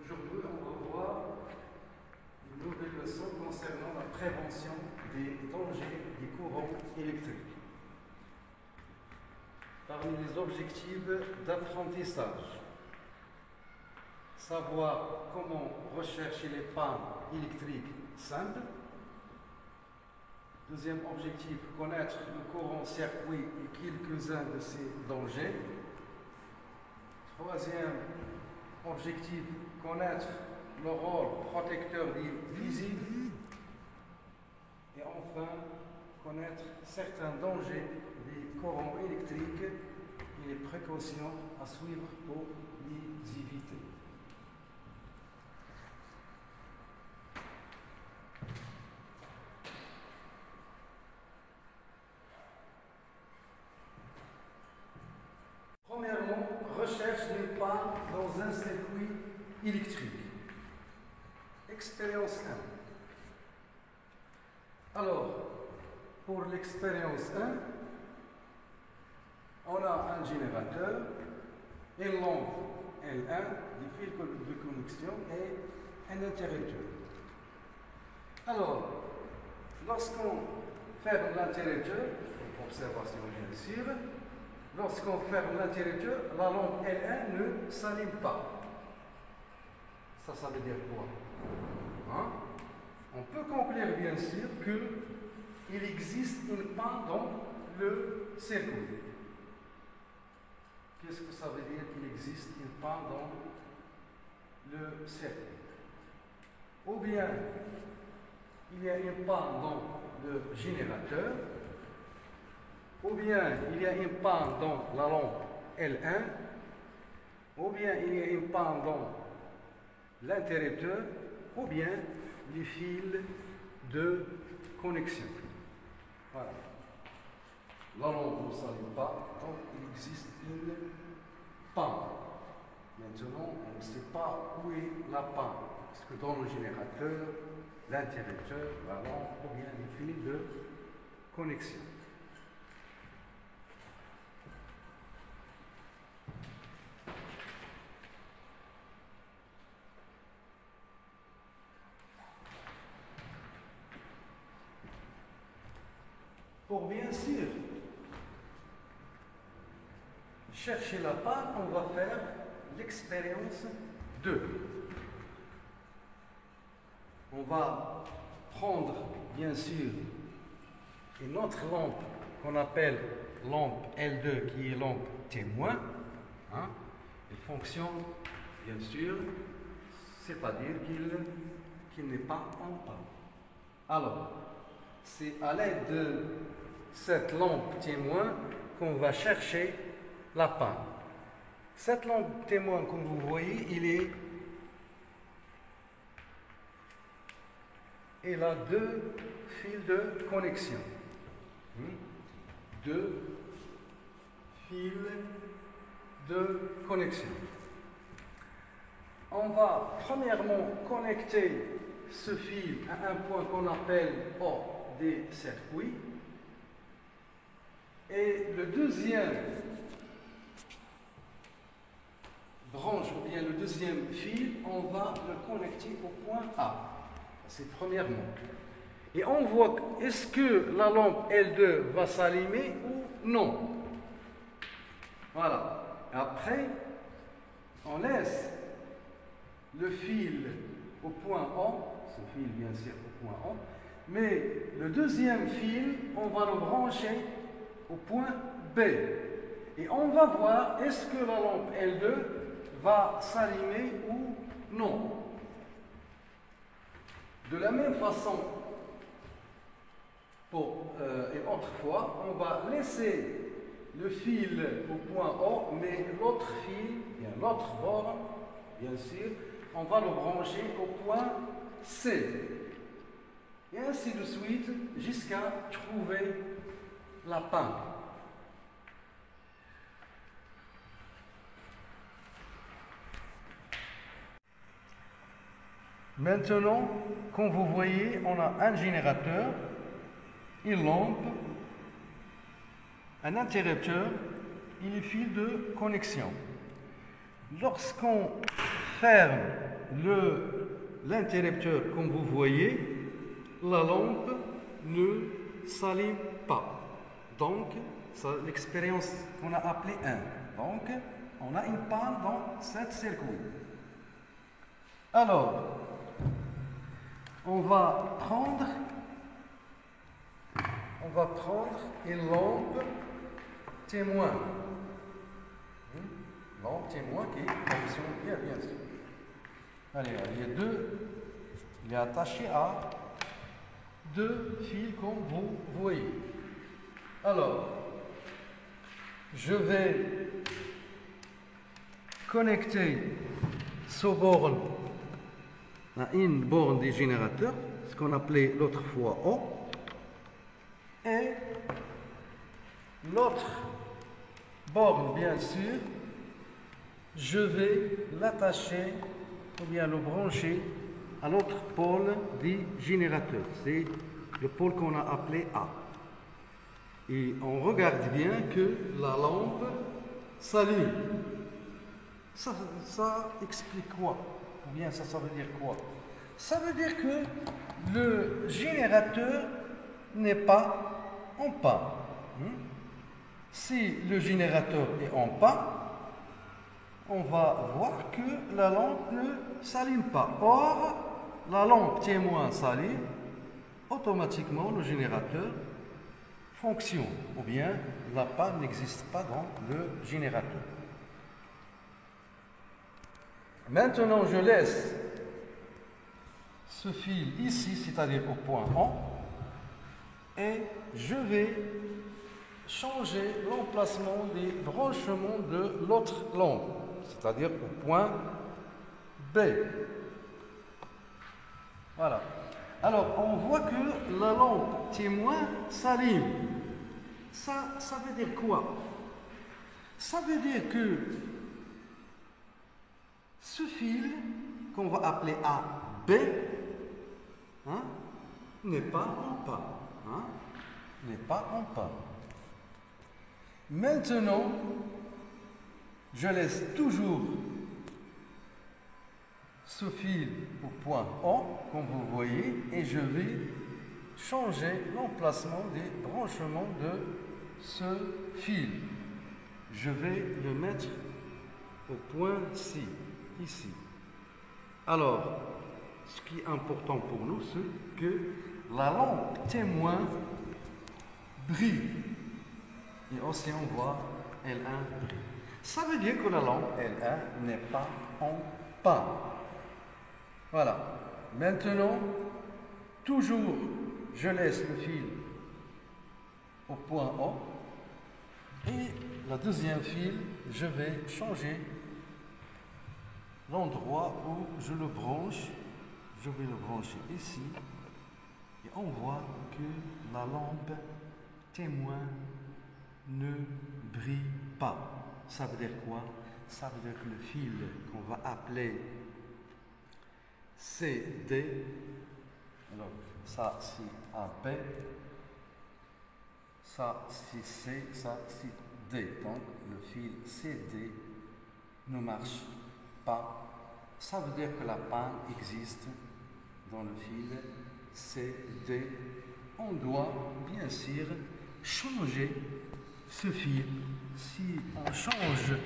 Aujourd'hui, on va voir une nouvelle leçon concernant la prévention des dangers des courants électriques. Parmi les objectifs d'apprentissage, savoir comment rechercher les pannes électriques simples. Deuxième objectif, connaître le courant-circuit et quelques-uns de ses dangers. Troisième objectif, connaître le rôle protecteur des visibles. Et enfin, connaître certains dangers des courants électriques et les précautions à suivre pour les éviter. Premièrement, recherche les pannes dans un circuit électrique. Expérience 1. Alors, pour l'expérience 1, on a un générateur, une lampe L1, des fils de connexion et un interrupteur. Alors, lorsqu'on ferme l'interrupteur, observation bien sûr, lorsqu'on ferme l'interrupteur, la lampe L1 ne s'allume pas. Ça veut dire quoi? On peut conclure bien sûr qu'il existe une panne dans le circuit. Qu'est-ce que ça veut dire qu'il existe une panne dans le circuit? Ou bien il y a une panne dans le générateur, ou bien il y a une panne dans la lampe L1, ou bien il y a une panne dans l'interrupteur, ou bien les fils de connexion. Voilà. La lampe ne s'allume pas, donc il existe une panne. Maintenant, on ne sait pas où est la panne. Est-ce que dans le générateur, l'interrupteur, la lampe, ou bien les fils de connexion. Pour bien sûr chercher la panne, on va faire l'expérience 2. On va prendre bien sûr une autre lampe qu'on appelle lampe L2 qui est lampe témoin. Elle fonctionne bien sûr, c'est-à-dire qu'il n'est pas en panne. Alors, c'est à l'aide de cette lampe témoin qu'on va chercher la panne. Cette lampe témoin, comme vous voyez, il a deux fils de connexion. Deux fils de connexion. On va premièrement connecter ce fil à un point qu'on appelle O des circuits. Et le deuxième branche, ou bien le deuxième fil, on va le connecter au point A. C'est premièrement. Et on voit, est-ce que la lampe L2 va s'allumer ou non? Voilà. Après, on laisse le fil au point O, ce fil bien sûr au point O, mais le deuxième fil, on va le brancher au point B. Et on va voir est-ce que la lampe L2 va s'allumer ou non. De la même façon, pour une autre fois, on va laisser le fil au point O, mais l'autre fil, l'autre bord, bien sûr, on va le brancher au point C. Et ainsi de suite, jusqu'à trouver la panne. Maintenant, comme vous voyez, on a un générateur, une lampe, un interrupteur et les fils de connexion. Lorsqu'on ferme l'interrupteur, comme vous voyez, la lampe ne s'allume pas. Donc, c'est l'expérience qu'on a appelée 1. Donc, on a une panne dans cette circuit. Alors, on va prendre une lampe témoin. Lampe témoin qui fonctionne bien sûr. Allez, il est attaché à 2 fils comme vous voyez. Alors, je vais connecter ce borne à une borne des générateurs, ce qu'on appelait l'autre fois O, et l'autre borne, bien sûr, je vais l'attacher ou bien le brancher à l'autre pôle du générateur. C'est le pôle qu'on a appelé A. Et on regarde bien que la lampe s'allume. Ça explique quoi? Ou bien ça veut dire quoi? Ça veut dire que le générateur n'est pas en panne. Si le générateur est en panne, on va voir que la lampe ne s'allume pas. Or, la lampe témoin s'allume, automatiquement le générateur fonctionne. Ou bien la panne n'existe pas dans le générateur. Maintenant, je laisse ce fil ici, c'est-à-dire au point A, et je vais changer l'emplacement des branchements de l'autre lampe, c'est-à-dire au point B. Voilà. Alors, on voit que la lampe témoin s'allume. Ça veut dire quoi? Ça veut dire que ce fil, qu'on va appeler AB, n'est pas en panne. N'est pas en panne. Maintenant, je laisse toujours ce fil au point O, comme vous voyez, et je vais changer l'emplacement des branchements de ce fil. Je vais le mettre au point C, ici. Alors, ce qui est important pour nous, c'est que la lampe témoin brille. Et aussi, on voit L1 brille. Ça veut dire que la lampe L1 n'est pas en panne. Voilà. Maintenant, toujours, je laisse le fil au point O. Et la deuxième fil, je vais changer l'endroit où je le branche. Je vais le brancher ici. Et on voit que la lampe témoin ne brille pas. Ça veut dire quoi? Ça veut dire que le fil qu'on va appeler CD, alors ça c'est AB, ça c'est C, ça c'est D. Donc le fil CD ne marche pas. Ça veut dire que la panne existe dans le fil CD. On doit bien sûr changer ce fil. Si on change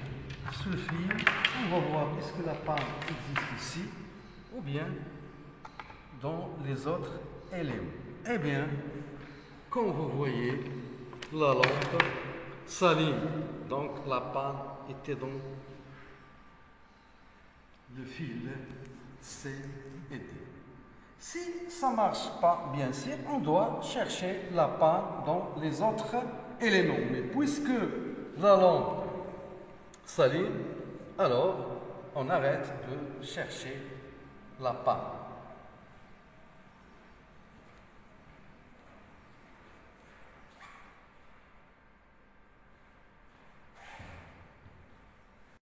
ce fil, on va voir est-ce que la panne existe ici ou bien dans les autres éléments. Eh bien, comme vous voyez, la lampe s'allume. Donc la panne était dans le fil C et D. Si ça ne marche pas, bien sûr, on doit chercher la panne dans les autres éléments. Mais puisque la lampe s'allume, alors on arrête de chercher la panne.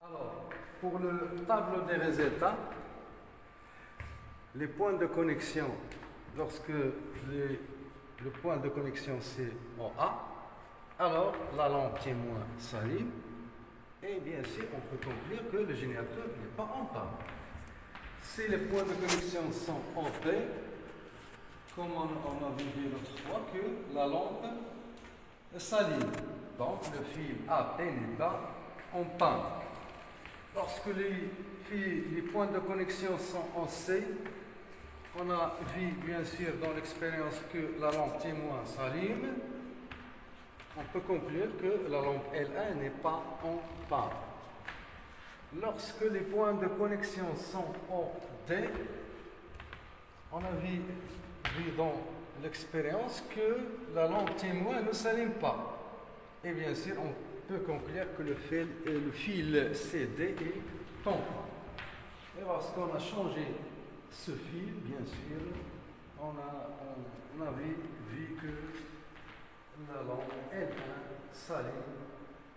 Alors, pour le tableau des résultats, les points de connexion, lorsque le point de connexion c'est en A, alors la lampe témoin s'allume et bien sûr on peut conclure que le générateur n'est pas en panne. si les points de connexion sont en P, comme on a vu l'autre fois, que la lampe s'allume. Donc le fil AP n'est pas en panne. Lorsque les points de connexion sont en C, on a vu bien sûr dans l'expérience que la lampe témoin s'allume. On peut conclure que la lampe L1 n'est pas en panne. Lorsque les points de connexion sont en D, on a vu dans l'expérience que la lampe témoin ne s'allume pas. Et bien sûr, on peut conclure que le fil CD est en panne. Et lorsqu'on a changé ce fil, bien sûr, on avait vu que la lampe L1 s'allume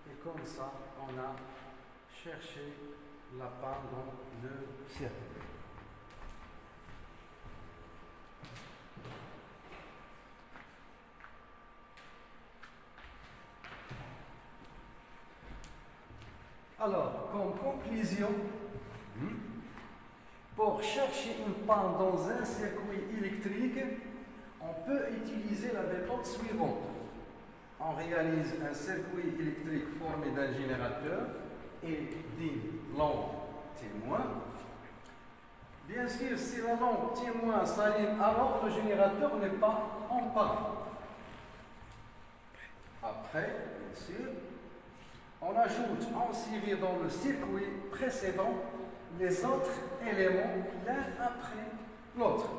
et comme ça, on a cherché la panne dans le circuit. Alors, comme conclusion, pour chercher une panne dans un circuit électrique, on peut utiliser la méthode suivante. On réalise un circuit électrique formé d'un générateur et d'une lampe témoin. Bien sûr, si la lampe témoin s'allume, alors le générateur n'est pas en panne. Après, bien sûr, on ajoute en série dans le circuit précédent les autres éléments l'un après l'autre.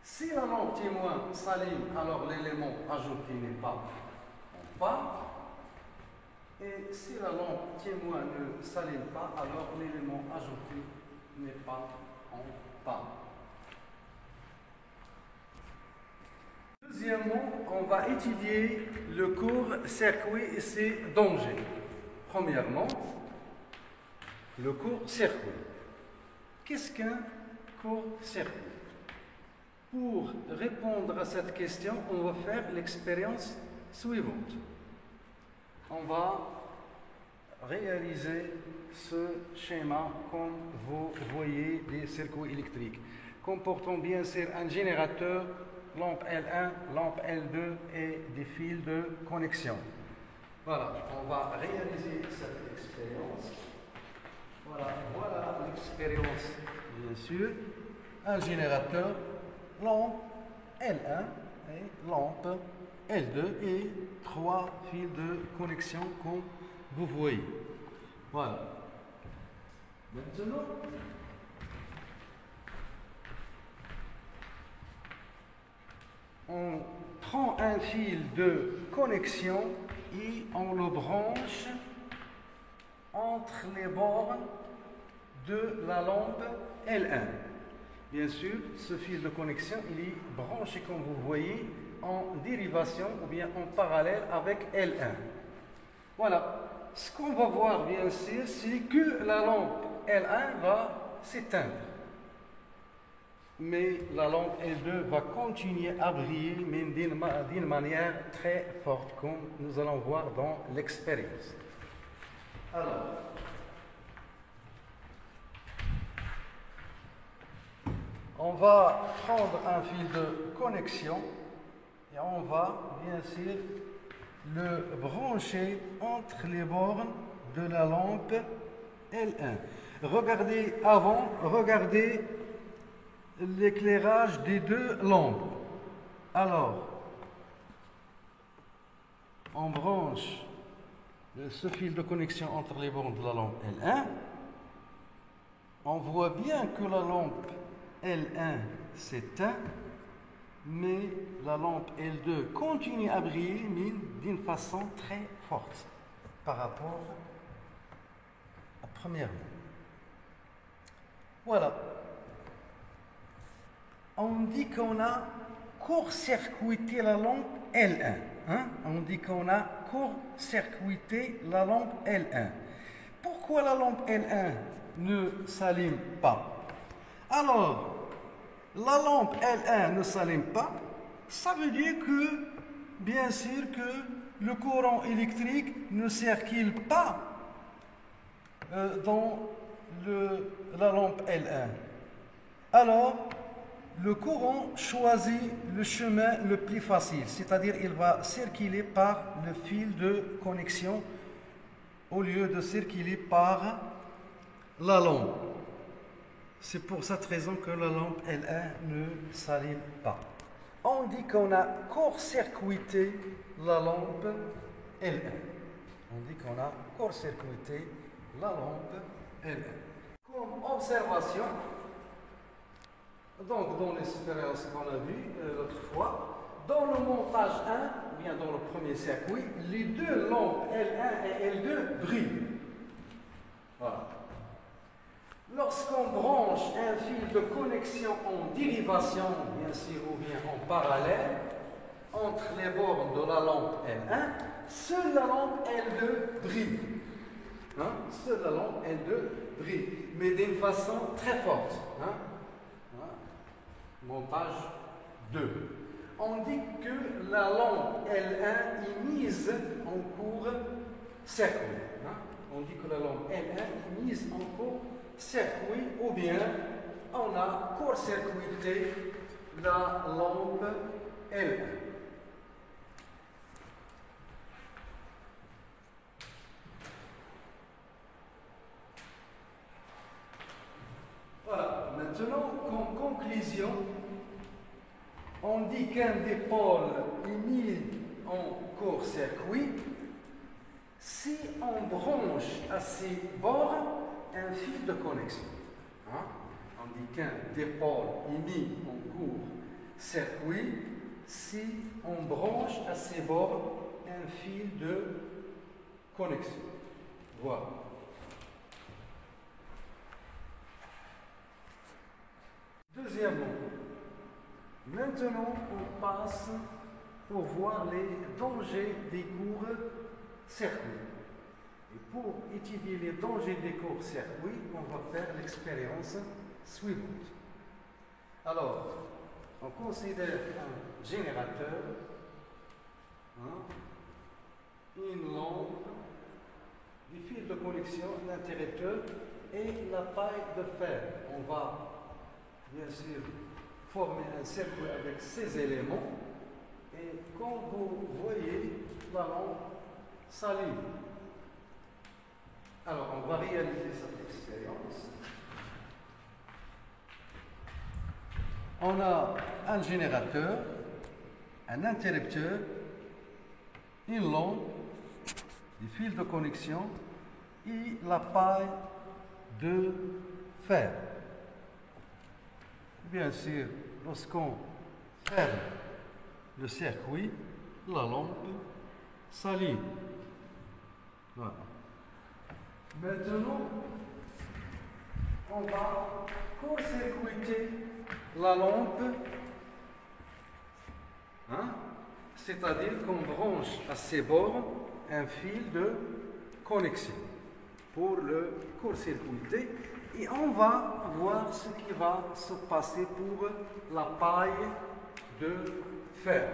Si la lampe témoin s'allume, alors l'élément ajouté n'est pas en panne. Et si la lampe témoin ne s'allume pas, alors l'élément ajouté n'est pas en panne. Deuxièmement, on va étudier le court-circuit et ses dangers. Premièrement, le court-circuit. Qu'est-ce qu'un court-circuit? Pour répondre à cette question, on va faire l'expérience suivante. On va réaliser ce schéma comme vous voyez des circuits électriques, comportant bien sûr un générateur, lampe L1, lampe L2 et des fils de connexion. Voilà, on va réaliser cette expérience. Voilà l'expérience, bien sûr. Un générateur, lampe L1 et lampe L2 et 3 fils de connexion comme vous voyez. Voilà. Maintenant, on prend un fil de connexion et on le branche entre les bornes de la lampe L1. Bien sûr, ce fil de connexion, il est branché, comme vous voyez, en dérivation ou bien en parallèle avec L1. Voilà. Ce qu'on va voir, bien sûr, c'est que la lampe L1 va s'éteindre. Mais la lampe L2 va continuer à briller, mais d'une manière très forte, comme nous allons voir dans l'expérience. Alors, on va prendre un fil de connexion et on va bien sûr le brancher entre les bornes de la lampe L1. Regardez l'éclairage des deux lampes. Alors, on branche ce fil de connexion entre les bornes de la lampe L1. On voit bien que la lampe L1 s'éteint, mais la lampe L2 continue à briller, mais d'une façon très forte par rapport à la première. Voilà. On dit qu'on a court-circuité la lampe L1. On dit qu'on a court-circuité la lampe L1. Pourquoi la lampe L1 ne s'allume pas? Alors, la lampe L1 ne s'allume pas, ça veut dire que, bien sûr, que le courant électrique ne circule pas dans la lampe L1. Alors, le courant choisit le chemin le plus facile, c'est-à-dire il va circuler par le fil de connexion au lieu de circuler par la lampe. C'est pour cette raison que la lampe L1 ne s'allume pas. On dit qu'on a court-circuité la lampe L1. On dit qu'on a court-circuité la lampe L1. Comme observation, donc dans l'expérience qu'on a vue l'autre fois, dans le montage 1, ou bien dans le premier circuit, les deux lampes L1 et L2 brillent. Voilà. Lorsqu'on branche un fil de connexion en dérivation, bien sûr, ou bien en parallèle, entre les bornes de la lampe L1, seule la lampe L2 brille. Seule la lampe L2 brille, mais d'une façon très forte. Montage 2. On dit que la lampe L1 est mise en court-circuit. On dit que la lampe L1 est mise en court-circuit, ou bien on a court-circuité la lampe L1. Voilà, maintenant, comme conclusion, on dit qu'un des pôles est mis en court-circuit si on branche à ses bords un fil de connexion. On dit qu'un des pôles est mis en court-circuit si on branche à ses bords un fil de connexion. Voilà. Deuxièmement, maintenant on passe pour voir les dangers des courts-circuits. Et pour étudier les dangers des courts-circuits, on va faire l'expérience suivante. Alors, on considère un générateur, une lampe, des fils de connexion, un interrupteur et la paille de fer. On va bien sûr former un circuit avec ces éléments et quand vous voyez la lampe s'allume. Alors on va réaliser cette expérience. On a un générateur, un interrupteur, une lampe, des fils de connexion et la paille de fer. Bien sûr, lorsqu'on ferme le circuit, la lampe s'allume. Voilà. Maintenant, on va court-circuiter la lampe, c'est-à-dire qu'on branche à ses bords un fil de connexion pour le court-circuiter. Et on va voir ce qui va se passer pour la paille de fer.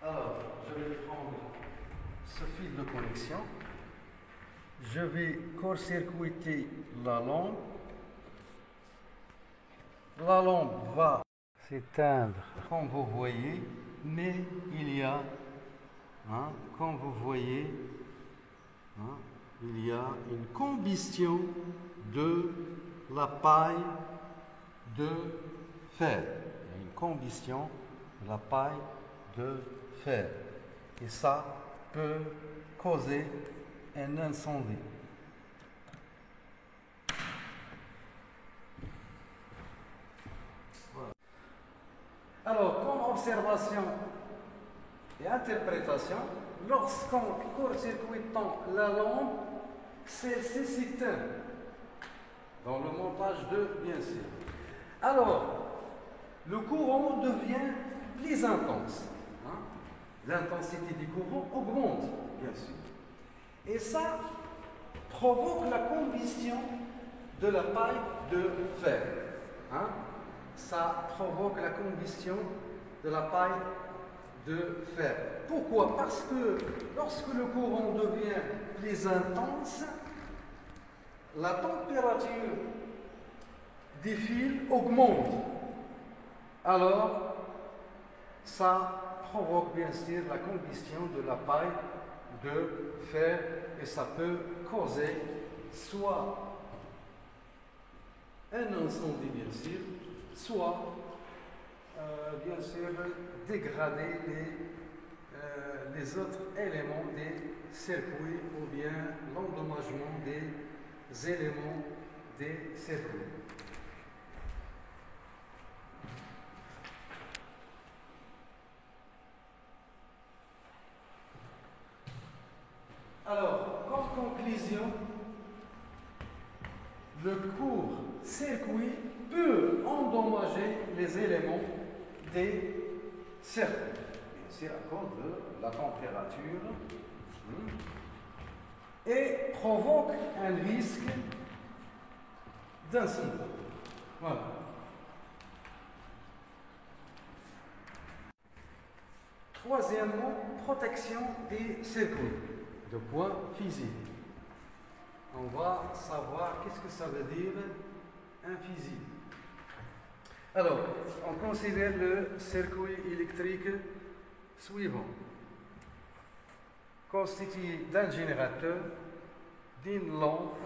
Alors, je vais prendre ce fil de connexion. Je vais court-circuiter la lampe. La lampe va s'éteindre, comme vous voyez, mais il y a, comme vous voyez, il y a une combustion de la paille de fer. Il y a une combustion de la paille de fer. Et ça peut causer un incendie. Voilà. Alors, comme observation et interprétation, lorsqu'on court-circuitons la lampe, celle-ci s'éteint. Dans le montage 2, bien sûr. Alors, le courant devient plus intense. L'intensité du courant augmente, bien sûr. Et ça provoque la combustion de la paille de fer. Ça provoque la combustion de la paille de fer. Pourquoi? Parce que lorsque le courant devient plus intense, la température des fils augmente. Alors, ça provoque bien sûr la combustion de la paille de fer et ça peut causer soit un incendie bien sûr, soit bien sûr dégrader les autres éléments des circuits ou bien l'endommagement des éléments des circuits. Alors, comme conclusion, le court-circuit peut endommager les éléments des circuits. C'est à cause de la température et provoque un risque d'incendie. Voilà. Troisièmement, protection des circuits de points physiques. On va savoir qu'est-ce que ça veut dire un fusible. Alors, on considère le circuit électrique suivant, constitué d'un générateur, d'une lampe,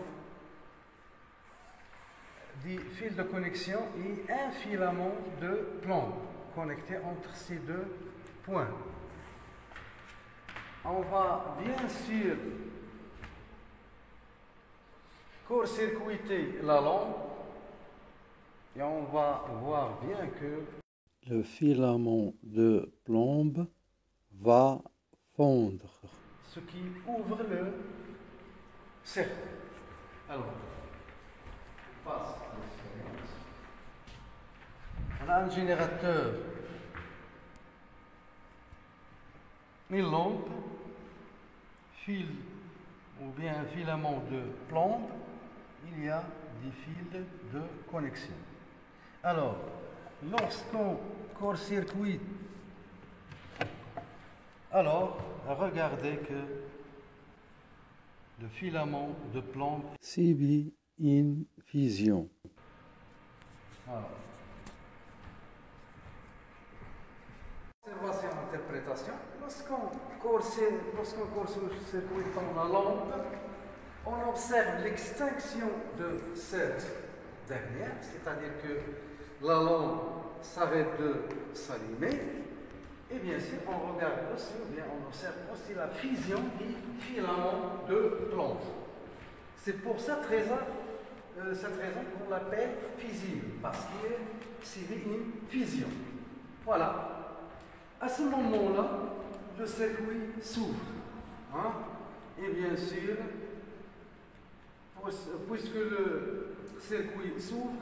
des fils de connexion et un filament de plomb connecté entre ces deux points. On va bien sûr court-circuiter la lampe et on va voir bien que le filament de plomb va fondre. Ce qui ouvre le circuit. Alors, on passe à l'expérience. On a un générateur, une lampe, fil ou bien un filament de plomb, il y a des fils de connexion. Alors, lorsqu'on court-circuite, alors regardez que le filament de plomb subit une fusion. Voilà. Observation interprétation. Lorsqu'on court-circuite la lampe, on observe l'extinction de cette dernière, c'est-à-dire que la lampe s'arrête de s'allumer. Et bien sûr, on regarde aussi, ou bien on observe aussi la fusion des filaments de plomb. C'est pour cette raison qu'on l'appelle fusible, parce qu'il y a une fusion. Voilà. À ce moment-là, le circuit s'ouvre. Et bien sûr, puisque le circuit s'ouvre,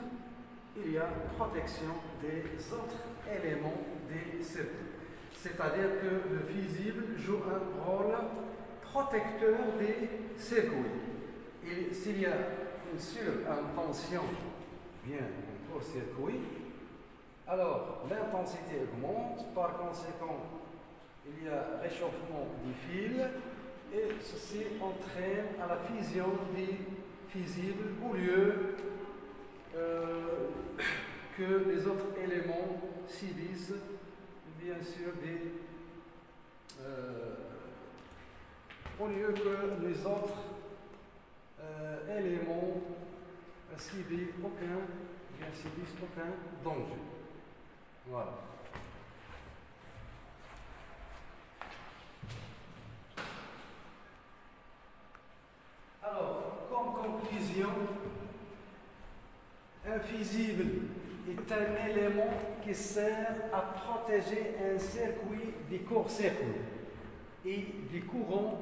il y a protection des autres éléments des circuits. C'est-à-dire que le fusible joue un rôle protecteur des circuits. Et s'il y a une surintention bien au circuit, alors l'intensité augmente, par conséquent, il y a réchauffement des fils et ceci entraîne à la fusion des fusibles au lieu que les autres éléments subissent bien sûr au lieu que les autres éléments subissent aucun danger. Voilà. Alors, comme conclusion, un fusible est un élément qui sert à protéger un circuit des court-circuits et des courants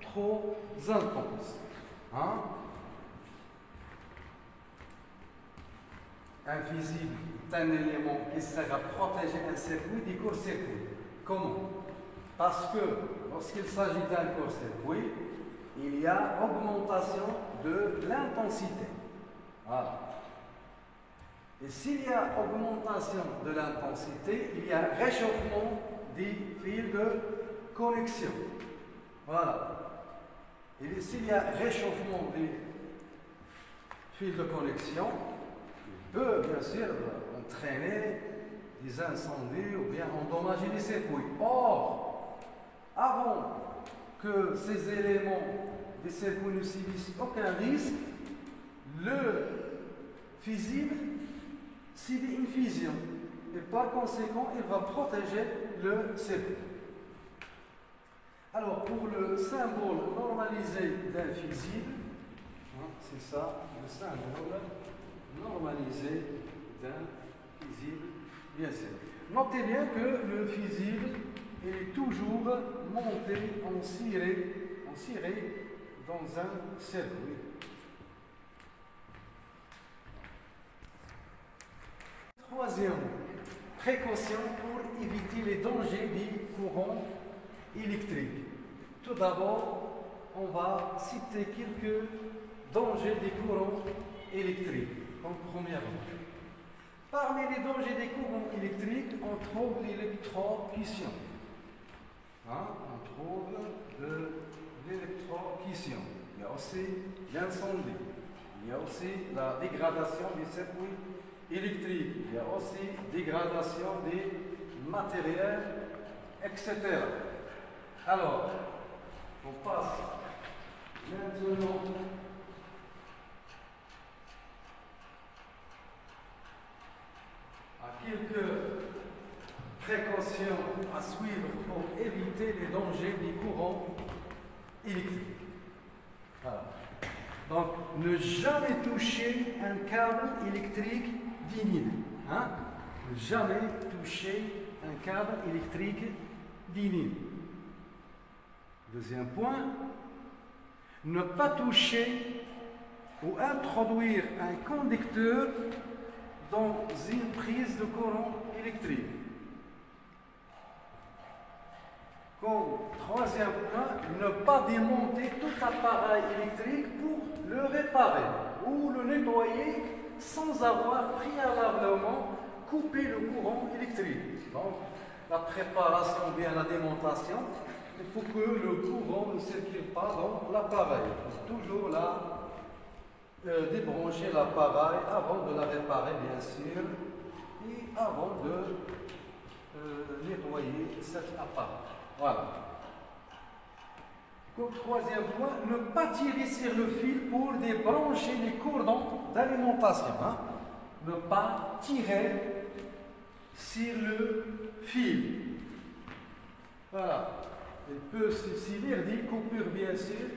trop intenses. Un fusible est un élément qui sert à protéger un circuit des court-circuits. Comment? Parce que lorsqu'il s'agit d'un court-circuit, il y a augmentation de l'intensité. Voilà. Et s'il y a augmentation de l'intensité, il y a réchauffement des fils de connexion. Voilà. Et s'il y a réchauffement des fil de connexion, il peut bien sûr entraîner des incendies ou bien endommager les circuits. Or, avant que ces éléments des circuits ne subissent aucun risque, le fusible subit une fusion et par conséquent il va protéger le circuit. Alors pour le symbole normalisé d'un fusible, c'est ça le symbole normalisé d'un fusible, bien sûr. Notez bien que le fusible est toujours monté en ciré dans un circuit. Troisième précaution pour éviter les dangers du courant électrique. Tout d'abord, on va citer quelques dangers des courants électriques. Donc, premièrement, parmi les dangers des courants électriques, on trouve l'électrocution. On trouve de l'électrocution. Il y a aussi l'incendie. Il y a aussi la dégradation du circuit électrique. Il y a aussi dégradation des matériels, etc. Alors, on passe maintenant à quelques précautions à suivre pour éviter les dangers des courants électriques. Voilà. Donc, ne jamais toucher un câble électrique vinyle. Ne jamais toucher un câble électrique vinyle. Deuxième point, ne pas toucher ou introduire un conducteur dans une prise de courant électrique. Comme troisième point, ne pas démonter tout appareil électrique pour le réparer ou le nettoyer sans avoir préalablement coupé le courant électrique. Donc, la préparation ou bien la démontation, il faut que le courant ne circule pas dans l'appareil. Toujours là, débrancher l'appareil avant de la réparer, bien sûr, et avant de nettoyer cet appareil. Voilà. Comme troisième point, ne pas tirer sur le fil pour débrancher les cordons d'alimentation. Ne pas tirer sur le fil. Voilà. Il peut subir des coupures, bien sûr,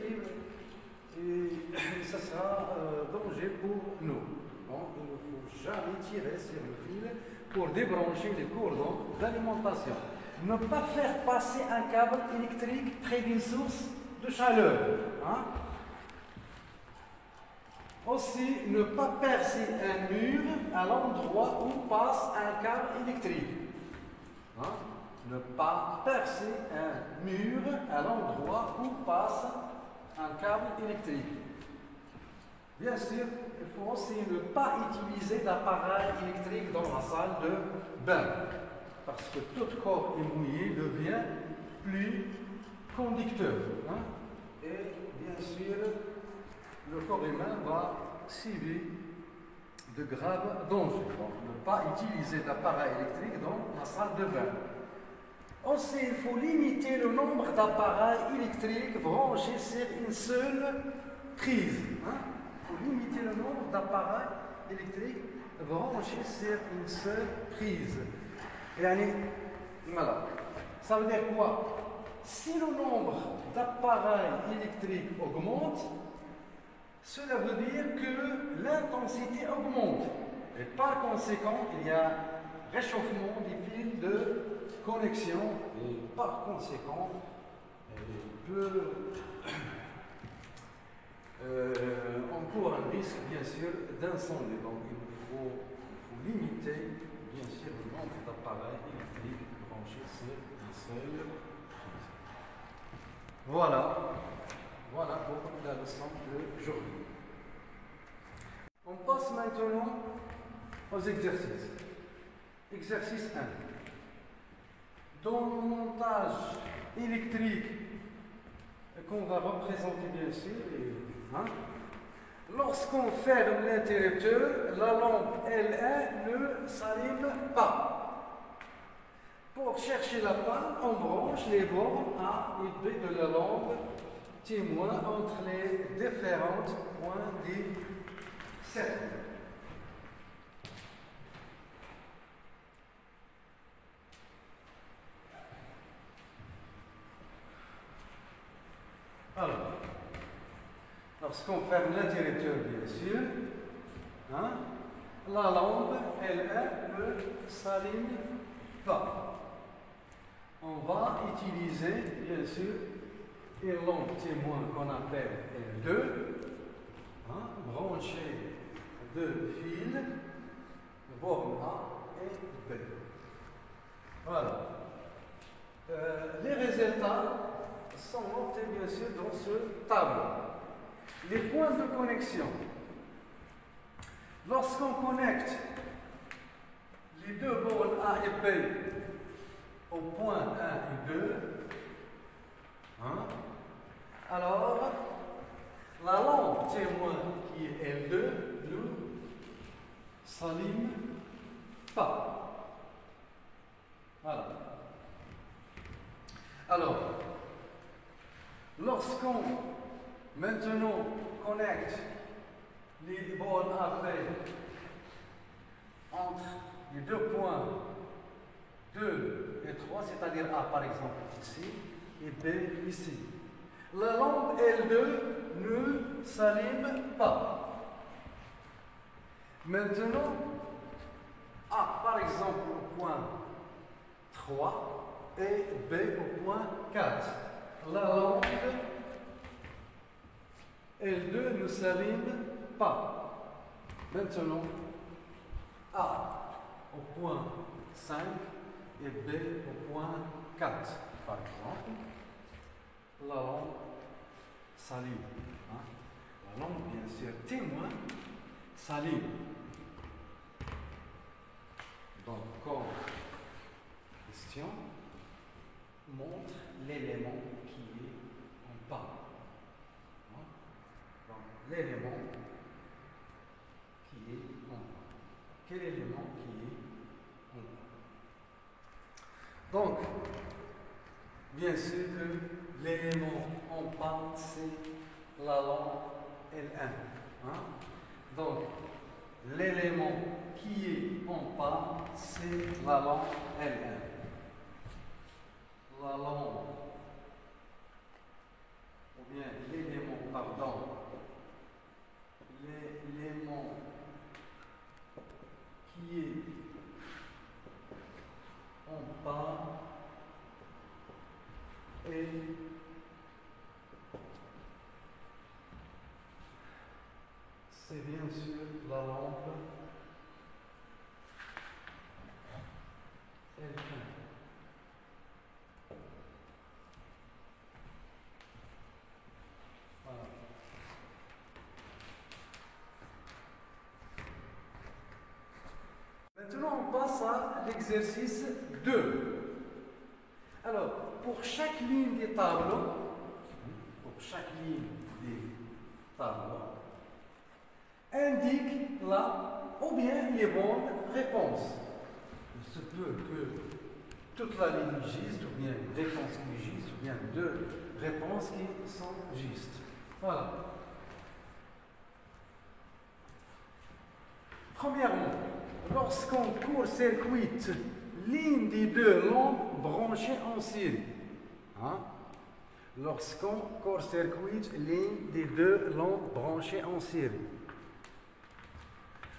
et ça sera danger pour nous. Donc, il ne faut jamais tirer sur le fil pour débrancher les cordons d'alimentation. Ne pas faire passer un câble électrique près d'une source de chaleur. Aussi, ne pas percer un mur à l'endroit où passe un câble électrique. Ne pas percer un mur à l'endroit où passe un câble électrique. Bien sûr, il faut aussi ne pas utiliser d'appareil électrique dans la salle de bain, parce que tout corps mouillé devient plus conducteur. Et bien sûr, le corps humain va subir de graves dangers. Donc, ne pas utiliser d'appareil électrique dans la salle de bain. Aussi, il faut limiter le nombre d'appareils électriques branchés sur une seule prise. Il faut limiter le nombre d'appareils électriques branchés sur une seule prise. Voilà. Ça veut dire quoi? Si le nombre d'appareils électriques augmente, cela veut dire que l'intensité augmente. Et par conséquent, il y a réchauffement des fils de connexion et par conséquent, il peut encourt un risque bien sûr d'incendie. Donc il faut limiter bien sûr le nombre d'appareils électriques branchés sur une seule prise. Voilà pour la leçon d'aujourd'hui. On passe maintenant aux exercices. Exercice 1. Dans le montage électrique qu'on va représenter bien sûr, Lorsqu'on ferme l'interrupteur, la lampe L1 ne s'allume pas. Pour chercher la panne, on branche les bornes A et B de la lampe témoin entre les différents points du cercle. Alors, lorsqu'on ferme l'interrupteur, bien sûr, hein, la lampe L1 ne s'allume pas. On va utiliser, bien sûr, une lampe témoin qu'on appelle L2, hein, brancher deux fils, borne A et B. Voilà. Les résultats sont notés, bien sûr, dans ce tableau. Les points de connexion. Lorsqu'on connecte les deux bornes A et B au point 1 et 2, hein, alors la lampe témoin qui est L2 ne s'allume pas. Voilà. Alors, lorsqu'on maintenant connecte les bornes AB entre les deux points 2 et 3, c'est-à-dire A par exemple ici et B ici, la lampe L2 ne s'allume pas. Maintenant, A par exemple au point 3 et B au point 4. La lampe L2 ne s'allume pas. Maintenant, A au point 5 et B au point 4, par exemple. La lampe s'allume. Hein? La lampe, bien sûr, témoin s'allume. Donc, comme question, montre l'élément qui est en bas. Hein? Donc, l'élément qui est en bas. Quel élément qui est en bas? Donc, bien sûr que l'élément en bas, c'est la lampe L1. Hein? Donc, l'élément qui est en bas, c'est la lampe L1. La lampe, ou bien l'élément, pardon, l'élément qui est en bas et c'est bien sûr la lampe L1. Voilà. Maintenant, on passe à l'exercice 2. Alors, pour chaque ligne des tableaux, indique là ou bien les bonnes réponses. Il se peut que toute la ligne existe, ou bien une réponse qui existe, ou bien deux réponses qui sont justes. Voilà. Premièrement, lorsqu'on court-circuite l'une des deux lampes branchées en série, hein? Lorsqu'on court-circuite l'une des deux lampes branchées en série,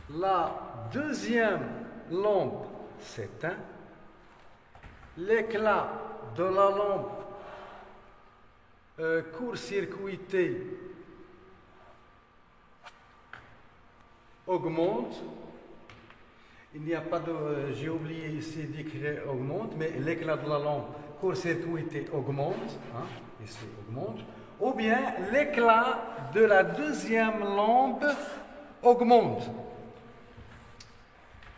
la deuxième lampe s'éteint, l'éclat de la lampe court-circuitée augmente. Il n'y a pas de, j'ai oublié ici d'écrire augmente, mais l'éclat de la lampe court-circuitée augmente, hein, ici augmente, ou bien l'éclat de la deuxième lampe augmente.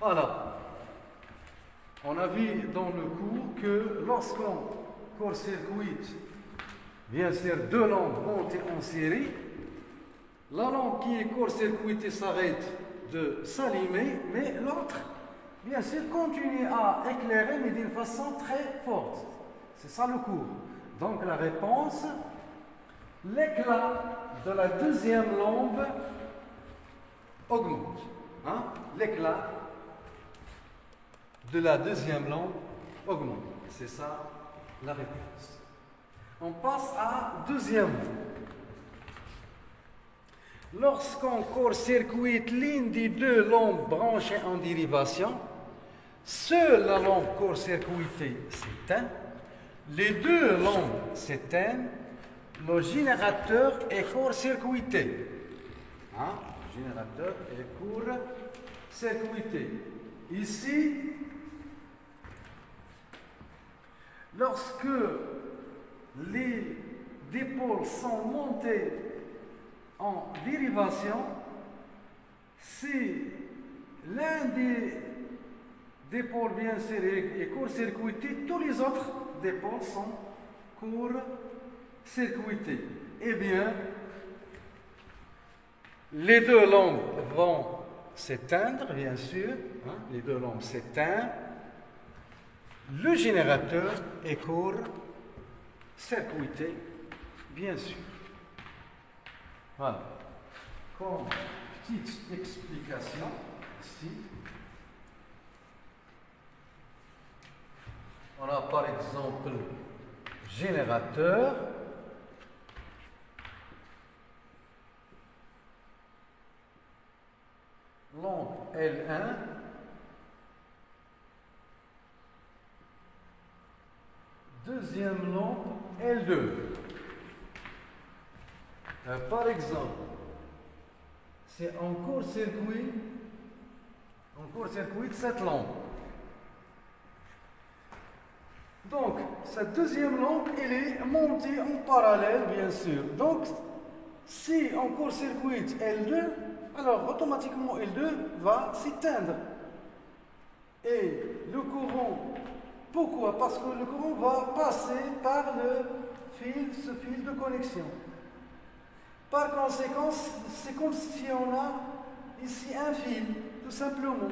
Voilà. On a vu dans le cours que lorsqu'on court-circuite, bien sûr, deux lampes montées en série, La lampe qui est court-circuitée s'arrête de s'allumer, mais l'autre, bien sûr, continue à éclairer, mais d'une façon très forte. C'est ça le cours. Donc la réponse, l'éclat de la deuxième lampe augmente. Hein? L'éclat de la deuxième lampe augmente. C'est ça la réponse. On passe à deuxième. Lorsqu'on court-circuite l'une des deux lampes branchées en dérivation, seule la lampe court-circuitée s'éteint, les deux lampes s'éteignent, le générateur est court-circuité. Hein? Le générateur est court-circuité. Ici, lorsque les dipôles sont montés en dérivation, si l'un des dipôles, bien sûr, est court-circuité, tous les autres dipôles sont court-circuités. Eh bien, les deux lampes vont s'éteindre, bien sûr, hein, les deux lampes s'éteignent, le générateur est court-circuité, bien sûr. Voilà. Comme petite explication ici, on a par exemple générateur, lampe L1, deuxième lampe L2. Par exemple, c'est en court-circuit cette lampe. Donc, cette deuxième lampe, elle est montée en parallèle, bien sûr. Donc, si on court-circuite L2, alors automatiquement L2 va s'éteindre. Et le courant, pourquoi? Parce que le courant va passer par ce fil de connexion. Par conséquent, c'est comme si on a ici un fil, tout simplement.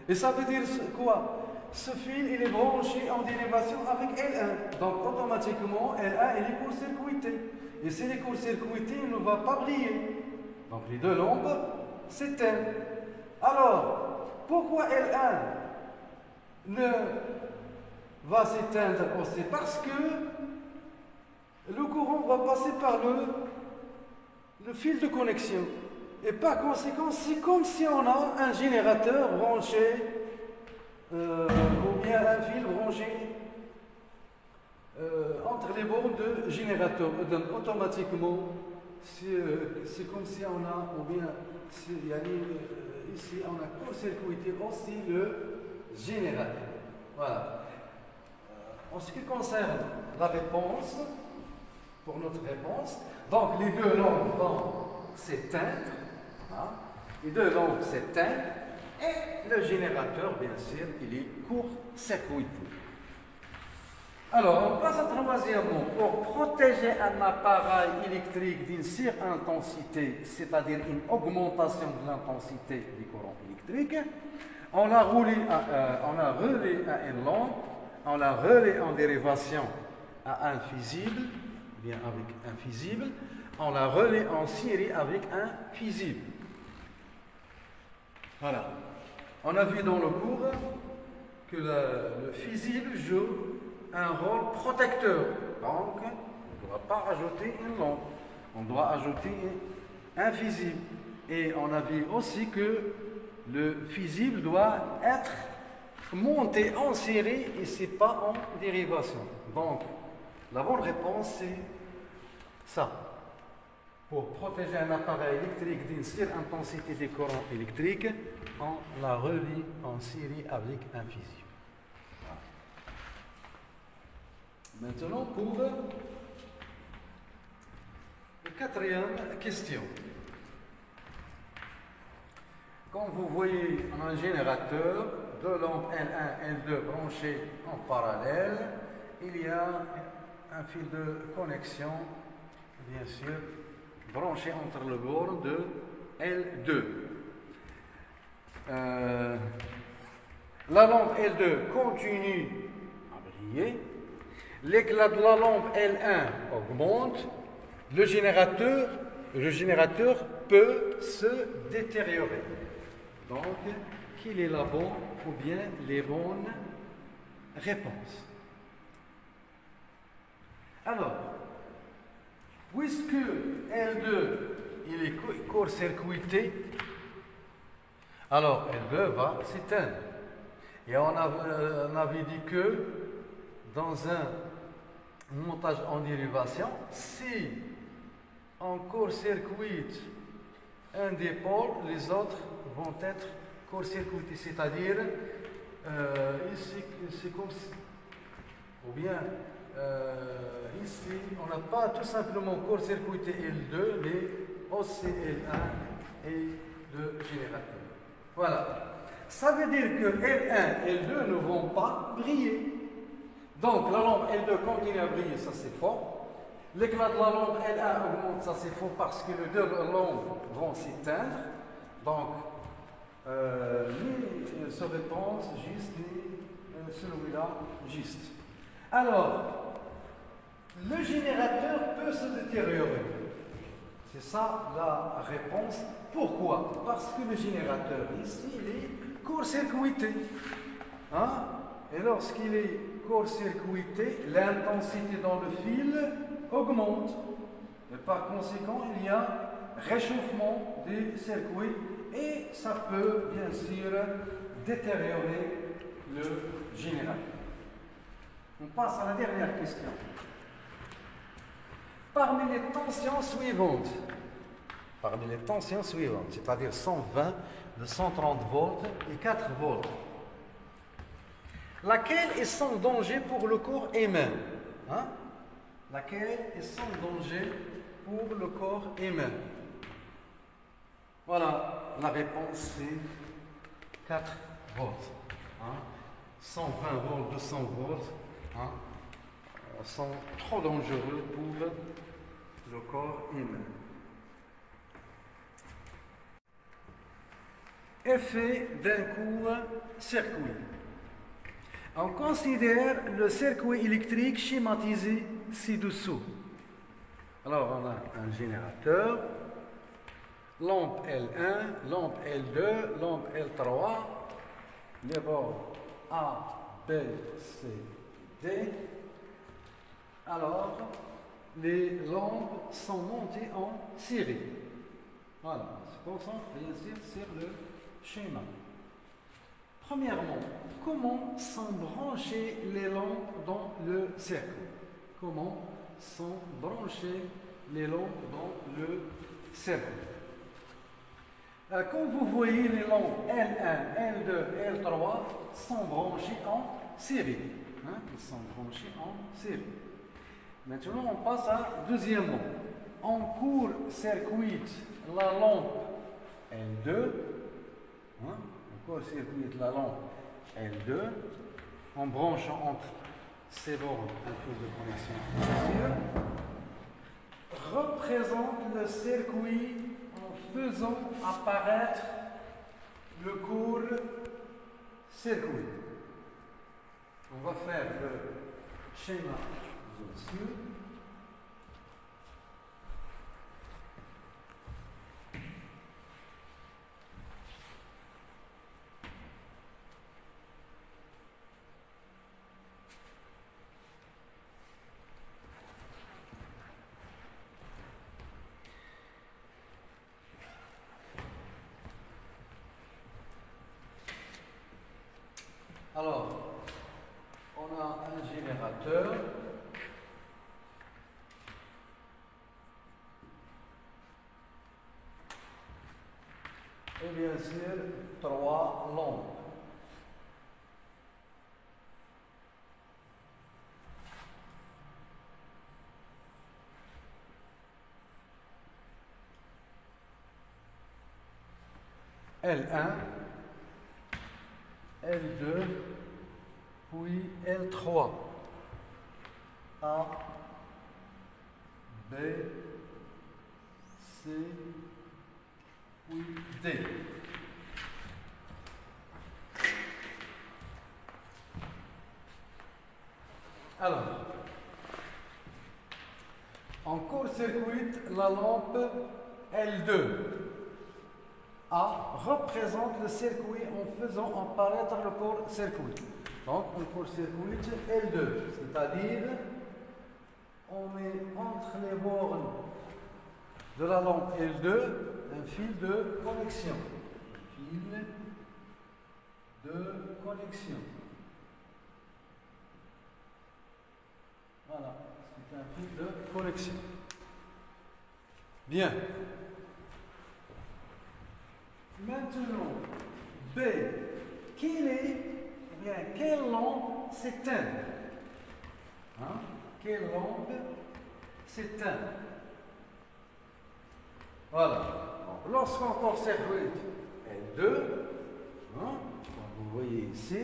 Et ça veut dire quoi? Ce fil, il est branché en dérivation avec L1. Donc, automatiquement, L1, il est court-circuité. Et s'il est court-circuité, il ne va pas briller. Donc, les deux lampes s'éteignent. Alors, pourquoi L1 ne va s'éteindre aussi? Parce que le courant va passer par le fil de connexion. Et par conséquent, c'est comme si on a un générateur branché, ou bien un fil branché entre les bornes de générateur. Donc, automatiquement, c'est comme si on a, ou bien ici, on a court-circuité aussi le générateur. Voilà. En ce qui concerne la réponse, pour notre réponse, donc les deux lampes vont s'éteindre, hein, les deux lampes s'éteignent, et le générateur, bien sûr, il est court-circuité. Alors, on passe à troisièmement, pour protéger un appareil électrique d'une surintensité, c'est-à-dire une augmentation de l'intensité du courant électrique, on l'a relié à une lampe, on l'a relié en dérivation à un fusible, bien avec un fusible, on l'a relié en série avec un fusible. Voilà. On a vu dans le cours que le fusible joue un rôle protecteur. Donc, on ne doit pas rajouter une lampe. On doit ajouter un fusible. Et on a vu aussi que le fusible doit être monté en série et ce n'est pas en dérivation. Donc, la bonne réponse, c'est ça. Pour protéger un appareil électrique d'une surintensité des courants électriques, on la relie en série avec un fusible. Maintenant, pour la quatrième question. Quand vous voyez un générateur, deux lampes L1 et L2 branchées en parallèle, il y a un fil de connexion, bien sûr, branché entre le bord de L2. La lampe L2 continue à briller. L'éclat de la lampe L1 augmente. Le générateur peut se détériorer. Donc, quelle est la bonne ou bien les bonnes réponses? Alors, puisque L2 il est court-circuité, alors L2 va s'éteindre. Et on avait dit que dans un montage en dérivation, si on court-circuite un des pôles, les autres vont être court-circuités. C'est-à-dire, ici, c'est comme si, ou bien ici, on n'a pas tout simplement court-circuité L2, mais aussi L1 et le générateur. Voilà. Ça veut dire que L1 et L2 ne vont pas briller. Donc la lampe L2 continue à briller, ça c'est faux. L'éclat de la lampe L1 augmente, ça c'est faux parce que les deux lampes vont s'éteindre. Donc, ni ce réponse juste, ni celui-là juste. Alors, le générateur peut se détériorer. C'est ça la réponse. Pourquoi? Parce que le générateur ici, il est court-circuité. Hein? Et lorsqu'il est court-circuité, l'intensité dans le fil augmente. Et par conséquent, il y a réchauffement des circuits et ça peut bien sûr détériorer le générateur. On passe à la dernière question. Parmi les tensions suivantes, c'est-à-dire 120, de 130 volts et 4 volts, laquelle est sans danger pour le corps humain? Hein? Laquelle est sans danger pour le corps humain? Voilà, la réponse c'est 4 volts. Hein? 120 volts, 200 volts hein, sont trop dangereux pour le corps humain. Effet d'un court-circuit. On considère le circuit électrique schématisé ci-dessous. Alors, on a un générateur, lampe L1, lampe L2, lampe L3, les bords A, B, C, D. Alors, les lampes sont montées en série. Voilà, on se concentre bien sûr sur le schéma. Premièrement, comment sont branchées les lampes dans le cercle? Comment sont branchées les lampes dans le cercle? Comme vous voyez, les lampes L1, L2, L3 sont branchées en série. Hein? Ils sont branchés en série. Maintenant, on passe à deuxièmement. On court-circuite la lampe L2. Hein? On court-circuite la lampe L2 en branchant entre ces bornes un fil de connexion. Représente le circuit en faisant apparaître le court-circuit. On va faire le schéma au-dessus. Alors, on a un générateur. Et bien sûr, 3 lampes. L1, L2, puis L3, A, B, Alors, en court-circuit, la lampe L2 A représente le circuit en faisant apparaître le court-circuit. Donc, un court-circuit L2, c'est-à-dire on met entre les bornes de la lampe L2 un fil de connexion. Fil de connexion. Voilà, c'est un fil de connexion. Bien. Maintenant, B. Quelle lampe s'éteint? Quelle lampe s'éteint? Voilà. Lorsqu'on court-circuit L2, comme vous voyez ici,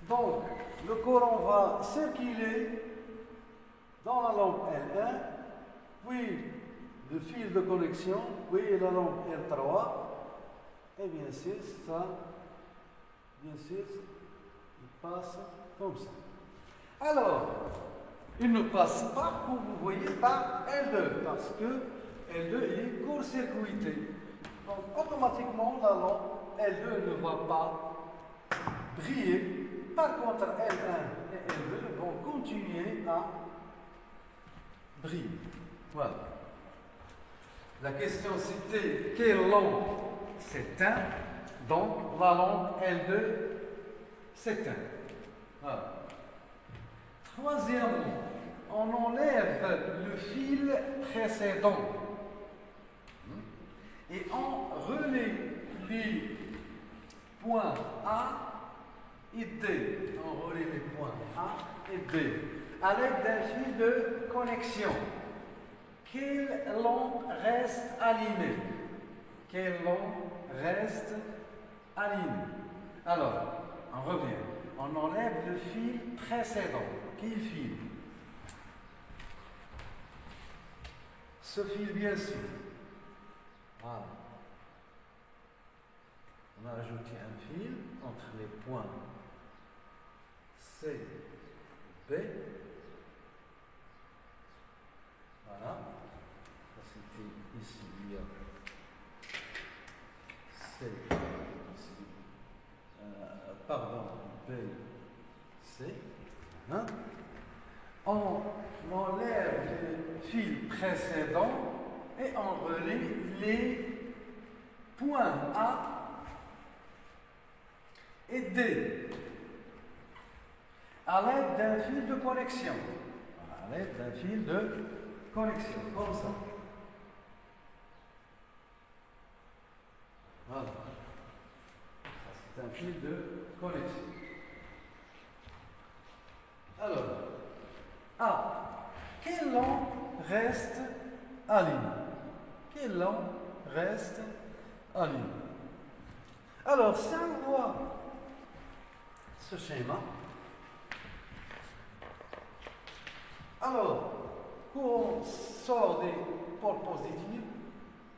donc le courant va circuler dans la lampe L1, puis le fil de connexion, puis la lampe L3, et bien sûr, il passe comme ça. Alors, il ne passe pas, comme vous voyez, par L2, parce que L2 est court-circuité. Donc, automatiquement, la lampe L2 ne va pas briller. Par contre, L1 et L2 vont continuer à briller. Voilà. La question c'était quelle lampe s'éteint? Donc, la lampe L2 s'éteint. Voilà. Troisièmement, on enlève le fil précédent et on relie les points A et D. On relie les points A et D à l'aide d'un fil de connexion. Quelle lampe reste allumée? Quelle lampe reste allumée? Alors, on revient. On enlève le fil précédent. Quel fil? Ce fil, bien sûr. Voilà. On a ajouté un fil entre les points C et B. Voilà. C'était ici, il y a C, ici. Pardon, B, C. Hein? On enlève le fil précédent et on relie les points A et D à l'aide d'un fil de connexion. À l'aide d'un fil de connexion, comme ça. Voilà. Ça, c'est un fil de connexion. Alors, A. Quelle lampe reste allumée? Quelle lampe reste allumée? Alors, si on voit ce schéma, alors, courant sort des pôles positifs,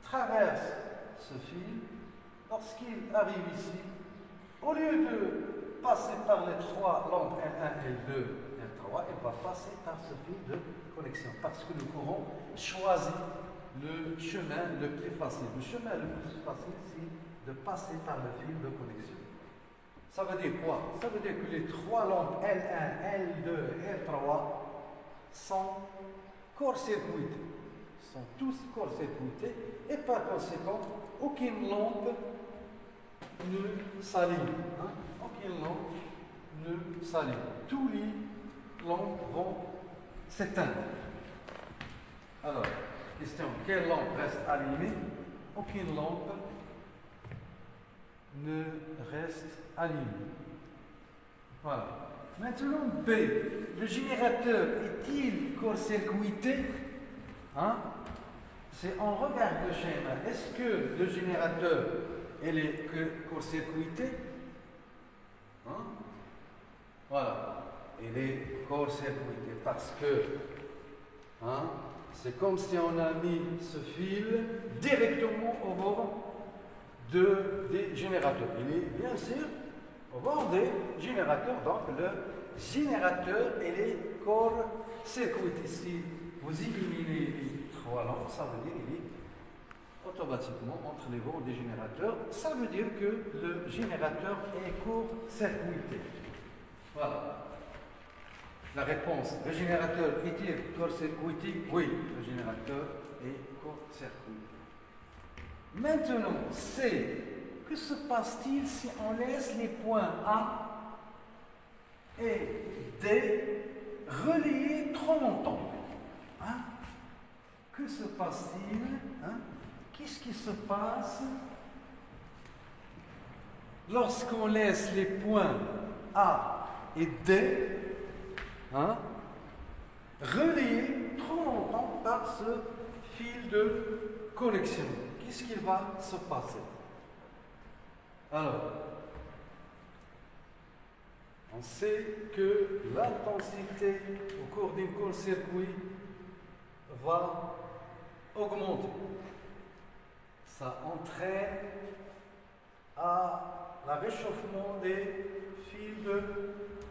traverse ce fil, lorsqu'il arrive ici, au lieu de passer par les trois lampes L1, L2, L3, il va passer par ce fil de connexion, parce que le courant choisit le chemin le plus facile. Le chemin le plus facile, c'est de passer par le fil de connexion. Ça veut dire quoi? Ça veut dire que les trois lampes L1, L2, L3 sont court-circuités. Sont tous court-circuités et par conséquent, aucune lampe ne s'allume. Aucune lampe ne s'allume. Tous les lampes vont s'éteindre. Alors, question, quelle lampe reste allumée? Aucune lampe ne reste allumée. Voilà. Maintenant, B. Le générateur est-il court-circuité? Si on regarde le schéma, est-ce que le générateur est court-circuité? Voilà. Il est court-circuité parce que C'est comme si on a mis ce fil directement au bord des générateurs. Il est bien sûr au bord des générateurs. Donc le générateur et les corps circuités. Si vous éliminez les trois lampes, ça veut dire qu'il est automatiquement entre les bords des générateurs. Ça veut dire que le générateur est court-circuité. Voilà. La réponse, le générateur est-il court-circuité? Oui, le générateur est court-circuité. Maintenant, c'est que se passe-t-il si on laisse les points A et D reliés trop longtemps? Hein? Que se passe-t-il? Hein? Qu'est-ce qui se passe lorsqu'on laisse les points A et D reliés trop longtemps par ce fil de connexion? Qu'est-ce qui va se passer? Alors, on sait que l'intensité au cours d'un court-circuit va augmenter. Ça entraîne à le réchauffement des fils de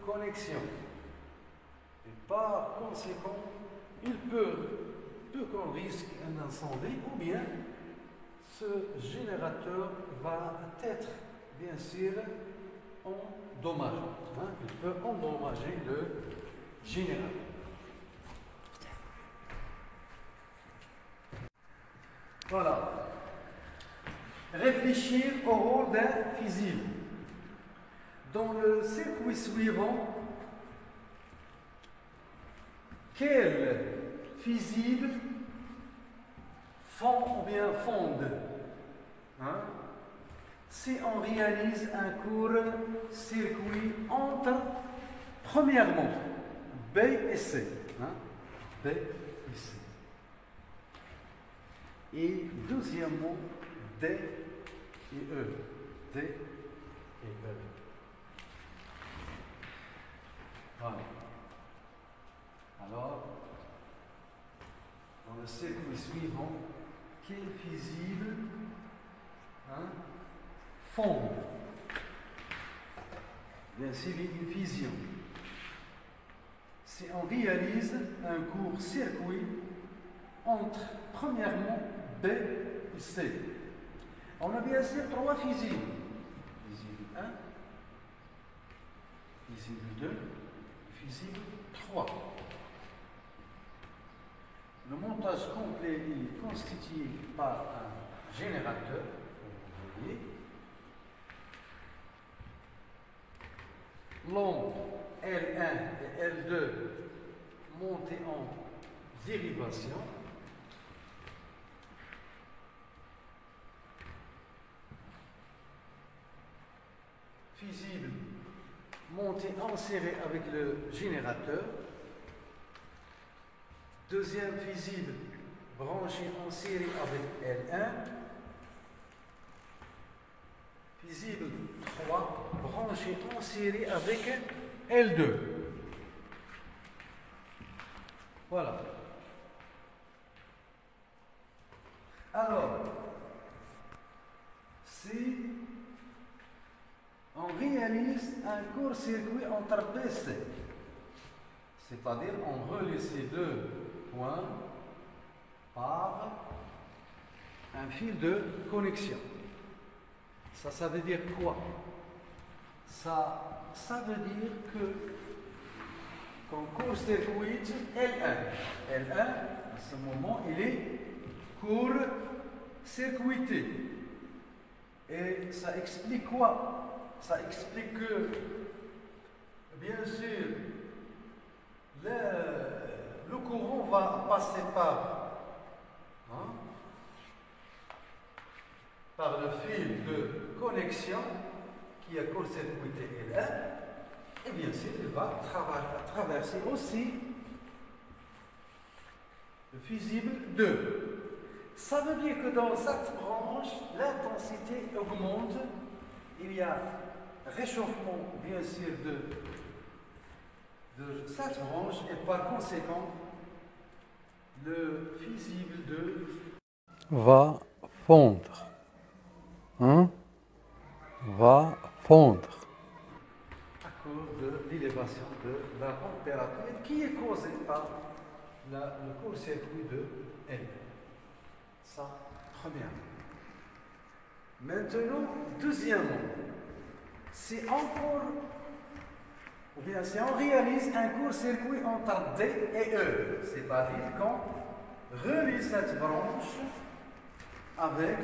connexion. Et par conséquent, il peut qu'on risque un incendie ou bien ce générateur va être bien sûr endommagé. Il peut endommager le générateur. Voilà. Réfléchir au rôle d'un fusible. Dans le circuit suivant, quel fusible fond ou bien fonde si on réalise un court-circuit entre, premièrement, B et C. B et C. Et deuxièmement, D et E. D et E. Voilà. Alors, dans le circuit suivant, quel fusible fonde? Bien sûr, il y a une fusion. Si on réalise un court-circuit entre, premièrement, B et C. On a bien sûr trois fusibles. Fusible 1, fusible 2, fusible 3. Le montage complet est constitué par un générateur, comme vous voyez. L'onde L1 et L2 montées en dérivation. Fusible monté en série avec le générateur. Deuxième fusible branché en série avec L1. Fusible 3 branché en série avec L2. Voilà. Alors, si on réalise un court-circuit entre BC, c'est-à-dire on relie ces deux points par un fil de connexion. Ça veut dire quoi? Ça veut dire que qu'on court-circuite L1. L1, à ce moment, il est court-circuité. Et ça explique quoi? Ça explique que, bien sûr, le courant va passer par le fil de connexion qui a court-circuité L1, et bien sûr, il va traverser aussi le fusible 2. Ça veut dire que dans cette branche, l'intensité augmente. Il y a réchauffement, bien sûr, de cette branche, et par conséquent, le fusible 2 va fondre. Hein? Va fondre. à cause de l'élévation de la température qui est causée par le court-circuit de L. Ça, premièrement. Maintenant, deuxièmement, si encore, ou bien si on réalise un court-circuit entre D et E, c'est-à-dire qu'on relie cette branche avec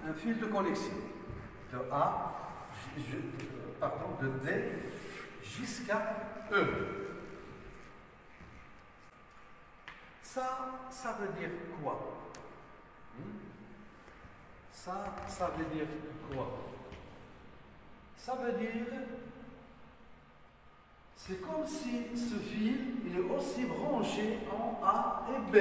un fil de connexion de de D jusqu'à E. Ça veut dire quoi? Ça veut dire quoi? Ça veut dire, c'est comme si ce fil il est aussi branché en A et B.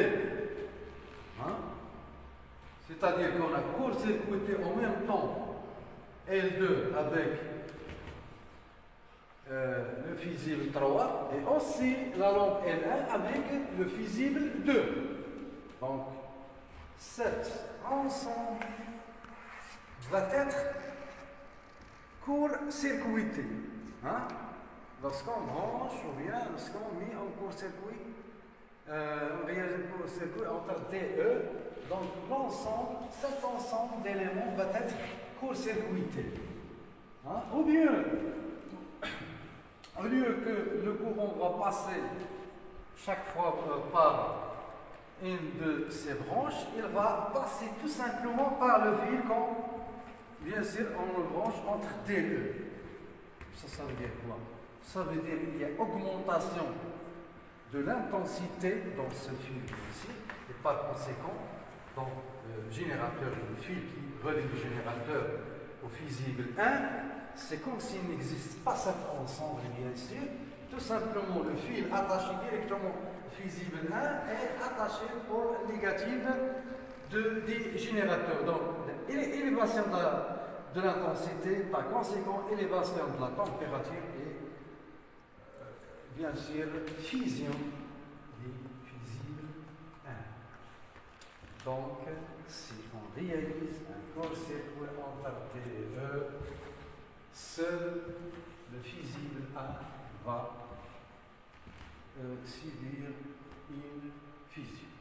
C'est-à-dire qu'on a court-circuité en même temps L2 avec le fusible 3 et aussi la lampe L1 avec le fusible 2. Donc, cet ensemble va être court-circuité. Lorsqu'on branche ou bien lorsqu'on met en court-circuit, on réalise un court-circuit entre DE, donc cet ensemble d'éléments va être court-circuité. Ou bien, au lieu que le courant va passer chaque fois par une de ces branches, il va passer tout simplement par le fil quand, bien sûr, on le branche entre DE. Ça veut dire quoi? Ça veut dire qu'il y a augmentation de l'intensité dans ce fil ici, et par conséquent, dans le générateur, le fil qui relie le générateur au fusible 1, c'est comme s'il n'existe pas cet ensemble, bien sûr. Tout simplement, le fil attaché directement au fusible 1 est attaché au négatif des générateurs. Donc, élévation de l'intensité, par conséquent, élévation de la température et, bien sûr, fusion des fusibles 1. Donc, si on réalise un court-circuit entre T et E, seul le fusible 1 va subir une fusion.